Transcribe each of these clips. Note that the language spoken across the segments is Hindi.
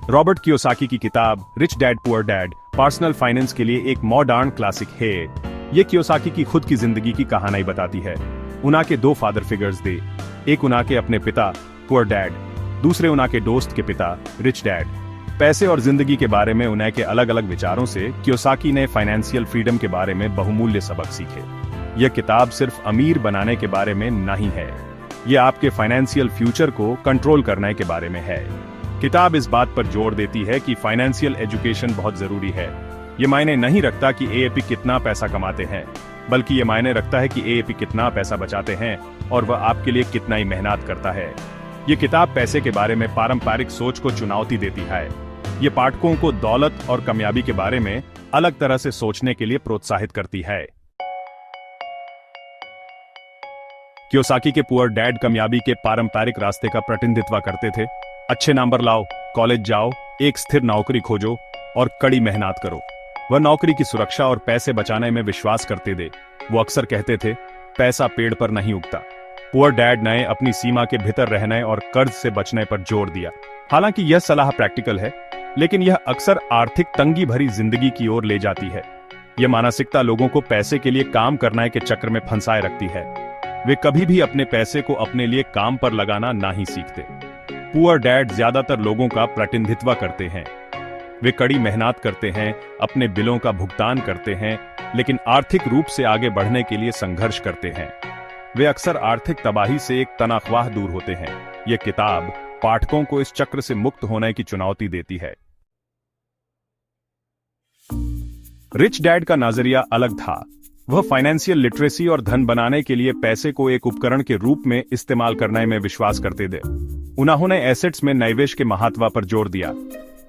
रॉबर्ट कियोसाकी की किताब rich dad poor dad personal finance के लिए एक मॉडर्न क्लासिक है। ये कियोसाकी की खुद की जिंदगी की कहानी बताती है। उना के दो फादर फिगर्स थे, एक उना के अपने पिता पुअर डैड, दूसरे उना के दोस्त के पिता रिच डैड। पैसे और जिंदगी के बारे में उन्हें के अलग अलग विचारों से कियोसाकी ने फाइनेंशियल फ्रीडम के बारे में बहुमूल्य सबक सीखे। यह किताब सिर्फ अमीर बनाने के बारे में नहीं है, यह आपके फाइनेंशियल फ्यूचर को कंट्रोल करने के बारे में है। किताब इस बात पर जोर देती है कि फाइनेंशियल एजुकेशन बहुत जरूरी है। ये मायने नहीं रखता कि एएपी कितना पैसा कमाते हैं, बल्कि ये मायने रखता है कि एएपी कितना पैसा बचाते हैं और वह आपके लिए कितना ही मेहनत करता है। ये किताब पैसे के बारे में पारंपरिक सोच को चुनौती देती है। ये पाठकों को दौलत और कामयाबी के बारे में अलग तरह से सोचने के लिए प्रोत्साहित करती है। कियोसाकी के पुअर डैड कामयाबी के पारंपरिक रास्ते का प्रतिनिधित्व करते थे। अच्छे नंबर लाओ, कॉलेज जाओ, एक स्थिर नौकरी खोजो और कड़ी मेहनत करो। वह नौकरी की सुरक्षा और पैसे बचाने में विश्वास करते थे। वो अक्सर कहते थे, पैसा पेड़ पर नहीं उगता। पुअर डैड ने अपनी सीमा के भीतर रहने और कर्ज से बचने पर जोर दिया। हालांकि यह सलाह प्रैक्टिकल है, लेकिन यह अक्सर आर्थिक तंगी भरी जिंदगी की ओर ले जाती है। यह मानसिकता लोगों को पैसे के लिए काम करने के चक्र में फंसाए रखती है। वे कभी भी अपने पैसे को अपने लिए काम पर लगाना नहीं सीखते। पुअर डैड ज्यादातर लोगों का प्रतिनिधित्व करते हैं। वे कड़ी मेहनत करते हैं, अपने बिलों का भुगतान करते हैं, लेकिन आर्थिक रूप से आगे बढ़ने के लिए संघर्ष करते हैं। वे अक्सर आर्थिक तबाही से एक तनाख्वाह दूर होते हैं। यह किताब पाठकों को इस चक्र से मुक्त होने की चुनौती देती है। रिच डैड का नजरिया अलग था। वह फाइनेंशियल लिटरेसी और धन बनाने के लिए पैसे को एक उपकरण के रूप में इस्तेमाल करने में विश्वास करते थे। उन्होंने एसेट्स में निवेश के महत्व पर जोर दिया।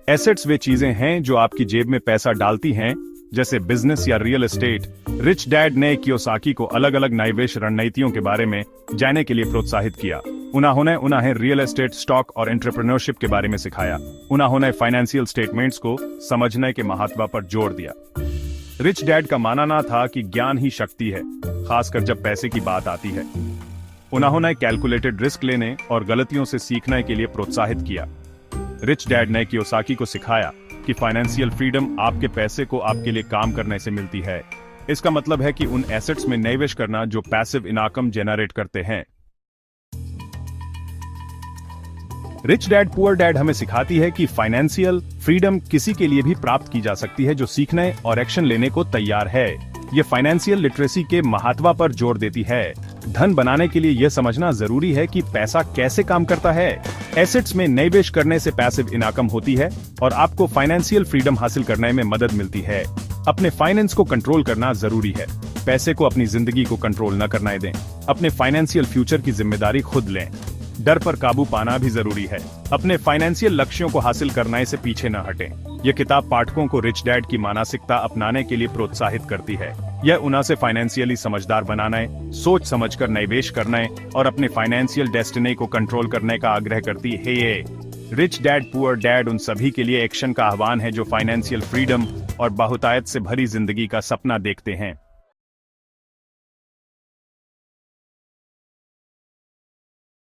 एसेट्स वे चीजें हैं जो आपकी जेब में पैसा डालती हैं, जैसे बिजनेस या रियल एस्टेट। रिच डैड ने कियोसाकी को अलग अलग निवेश रणनीतियों के बारे में जानने के लिए प्रोत्साहित किया। उन्हें रियल एस्टेट, स्टॉक और एंटरप्रेन्योरशिप के बारे में सिखाया। उन्होंने फाइनेंशियल स्टेटमेंट्स को समझने के महत्व पर जोर दिया। रिच डैड का मानना था कि ज्ञान ही शक्ति है, खासकर जब पैसे की बात आती है। उन्होंने कैलकुलेटेड रिस्क लेने और गलतियों से सीखने के लिए प्रोत्साहित किया। रिच डैड ने कियोसाकी को सिखाया कि फाइनेंशियल फ्रीडम आपके पैसे को आपके लिए काम करने से मिलती है। इसका मतलब है कि उन एसेट्स में निवेश करना जो पैसिव इनकम जनरेट करते हैं। रिच डैड पुअर डैड हमें सिखाती है कि फाइनेंशियल फ्रीडम किसी के लिए भी प्राप्त की जा सकती है जो सीखने और एक्शन लेने को तैयार है। यह फाइनेंशियल लिटरेसी के महत्व पर जोर देती है। धन बनाने के लिए यह समझना जरूरी है कि पैसा कैसे काम करता है। एसेट्स में निवेश करने से पैसिव इनकम होती है और आपको फाइनेंशियल फ्रीडम हासिल करने में मदद मिलती है। अपने फाइनेंस को कंट्रोल करना जरूरी है। पैसे को अपनी जिंदगी को कंट्रोल न करने दें। अपने फाइनेंशियल फ्यूचर की जिम्मेदारी खुद लें। डर पर काबू पाना भी जरूरी है। अपने फाइनेंशियल लक्ष्यों को हासिल करने से पीछे न हटें। यह किताब पाठकों को रिच डैड की मानसिकता अपनाने के लिए प्रोत्साहित करती है। यह उन्हें से फाइनेंशियली समझदार बनाने, सोच समझकर निवेश करने और अपने फाइनेंशियल डेस्टिनी को कंट्रोल करने का आग्रह करती है। ये रिच डैड पुअर डैड उन सभी के लिए एक्शन का आह्वान है जो फाइनेंशियल फ्रीडम और बहुतायत से भरी जिंदगी का सपना देखते हैं।